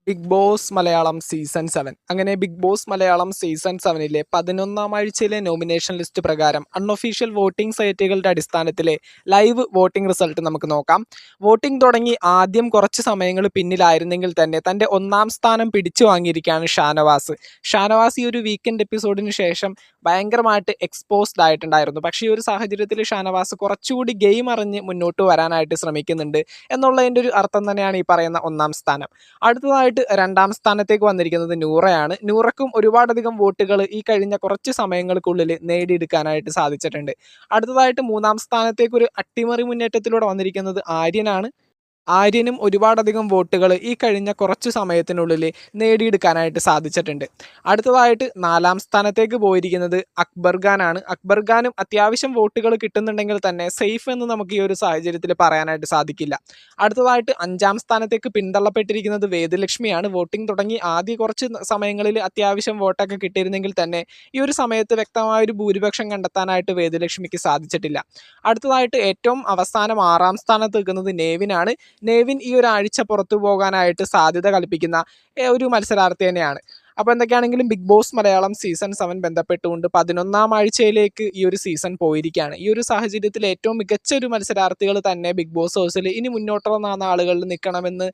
Big Boss Malayalam season 7 അങ്ങനെ Bigg Boss Malayalam season 7-ലെ 11-ാം ആഴ്ചയിലെ നോമിനേഷൻ ലിസ്റ്റ് പ്രകാരം അൺഒഫീഷ്യൽ വോട്ടിംഗ് സൈറ്റുകളുടെ അടിസ്ഥാനത്തിലെ ലൈവ് വോട്ടിംഗ് റിസൾട്ട് നമുക്ക് നോക്കാം. വോട്ടിംഗ് തുടങ്ങി ആദ്യം കുറച്ച് സമയങ്ങൾ പിന്നിലായിരുന്നെങ്കിൽ തന്നെ തൻ്റെ 1-ാം സ്ഥാനം പിടിച്ചു വാങ്ങിയിരിക്കുകയാണ് ഷാനവാസ്. ഷാനവാസ് ഈ ഒരു വീക്കെൻഡ് എപ്പിസോഡിന് ശേഷം ഭയങ്കരമായിട്ട് എക്സ്പോസ്ഡ് ആയിട്ടുണ്ടായിരുന്നു. പക്ഷേ ഈ ഒരു സാഹചര്യത്തിൽ ഷാനവാസ് കുറച്ചുകൂടി ഗെയിം അറിഞ്ഞ് മുന്നോട്ട് വരാനായിട്ട് ശ്രമിക്കുന്നുണ്ട് എന്നുള്ളതിൻ്റെ ഒരു അർത്ഥം തന്നെയാണ് ഈ പറയുന്ന 1-ാം സ്ഥാനം. അടുത്തതായിട്ട് 2-ാം സ്ഥാനത്തേക്ക് വന്നിരിക്കുന്നത് നൂറയാണ്. നൂറയ്ക്കും ഒരുപാടധികം വോട്ടുകൾ ഈ കഴിഞ്ഞ കുറച്ച് സമയങ്ങൾക്കുള്ളിൽ നേടിയെടുക്കാനായിട്ട് സാധിച്ചിട്ടുണ്ട്. അടുത്തതായിട്ട് 3-ാം സ്ഥാനത്തേക്ക് ഒരു അട്ടിമറി മുന്നേറ്റത്തിലൂടെ വന്നിരിക്കുന്നത് ആര്യനാണ്. ആര്യനും ഒരുപാടധികം വോട്ടുകൾ ഈ കഴിഞ്ഞ കുറച്ച് സമയത്തിനുള്ളിൽ നേടിയെടുക്കാനായിട്ട് സാധിച്ചിട്ടുണ്ട്. അടുത്തതായിട്ട് 4-ാം സ്ഥാനത്തേക്ക് പോയിരിക്കുന്നത് അക്ബർ ഖാനാണ്. അക്ബർ ഖാനും അത്യാവശ്യം വോട്ടുകൾ കിട്ടുന്നുണ്ടെങ്കിൽ തന്നെ സേഫ് എന്ന് നമുക്ക് ഈ ഒരു സാഹചര്യത്തിൽ പറയാനായിട്ട് സാധിക്കില്ല. അടുത്തതായിട്ട് 5-ാം സ്ഥാനത്തേക്ക് പിന്തള്ളപ്പെട്ടിരിക്കുന്നത് വേദലക്ഷ്മിയാണ്. വോട്ടിംഗ് തുടങ്ങി ആദ്യ കുറച്ച് സമയങ്ങളിൽ അത്യാവശ്യം വോട്ടൊക്കെ കിട്ടിയിരുന്നെങ്കിൽ തന്നെ ഈ ഒരു സമയത്ത് വ്യക്തമായൊരു ഭൂരിപക്ഷം കണ്ടെത്താനായിട്ട് വേദലക്ഷ്മിക്ക് സാധിച്ചിട്ടില്ല. അടുത്തതായിട്ട് ഏറ്റവും അവസാനം 6-ാം സ്ഥാനത്ത് നിൽക്കുന്നത് നെവിനാണ്. നെവിൻ ഈ ഒരാഴ്ച പുറത്തു പോകാനായിട്ട് സാധ്യത കൽപ്പിക്കുന്ന ഒരു മത്സരാർത്ഥി തന്നെയാണ്. അപ്പോൾ എന്തൊക്കെയാണെങ്കിലും ബിഗ് ബോസ് മലയാളം സീസൺ 7 ബന്ധപ്പെട്ടുകൊണ്ട് 11-ാം ആഴ്ചയിലേക്ക് ഈ ഒരു സീസൺ പോയിരിക്കുകയാണ്. ഈ ഒരു സാഹചര്യത്തിൽ ഏറ്റവും മികച്ച ഒരു മത്സരാർത്ഥികൾ തന്നെ ബിഗ് ബോസ് ഹൗസിൽ ഇനി മുന്നോട്ട് വന്ന നാളുകളിൽ നിൽക്കണമെന്ന്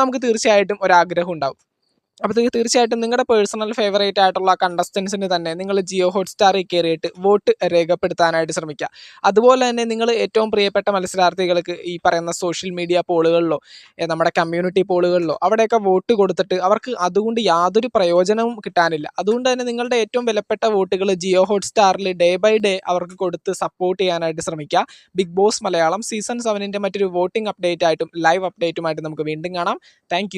നമുക്ക് തീർച്ചയായിട്ടും ഒരാഗ്രഹം ഉണ്ടാവും. അപ്പോൾ തീർച്ചയായിട്ടും നിങ്ങളുടെ പേഴ്സണൽ ഫേവറേറ്റ് ആയിട്ടുള്ള കണ്ടസ്റ്റൻസിന് തന്നെ നിങ്ങൾ ജിയോ ഹോട്ട്സ്റ്റാറിൽ കയറിയിട്ട് വോട്ട് രേഖപ്പെടുത്താനായിട്ട് ശ്രമിക്കുക. അതുപോലെ തന്നെ നിങ്ങൾ ഏറ്റവും പ്രിയപ്പെട്ട മത്സരാർത്ഥികൾക്ക് ഈ പറയുന്ന സോഷ്യൽ മീഡിയ പോളുകളിലോ നമ്മുടെ കമ്മ്യൂണിറ്റി പോളുകളിലോ അവിടെയൊക്കെ വോട്ട് കൊടുത്തിട്ട് അവർക്ക് അതുകൊണ്ട് യാതൊരു പ്രയോജനവും കിട്ടാനില്ല. അതുകൊണ്ട് തന്നെ നിങ്ങളുടെ ഏറ്റവും വിലപ്പെട്ട വോട്ടുകൾ ജിയോ ഹോട്ട്സ്റ്റാറിൽ ഡേ ബൈ ഡേ അവർക്ക് കൊടുത്ത് സപ്പോർട്ട് ചെയ്യാനായിട്ട് ശ്രമിക്കുക. ബിഗ് ബോസ് മലയാളം സീസൺ 7-ൻ്റെ മറ്റൊരു വോട്ടിംഗ് അപ്ഡേറ്റ് ആയിട്ടും ലൈവ് അപ്ഡേറ്റുമായിട്ട് നമുക്ക് വീണ്ടും കാണാം. താങ്ക്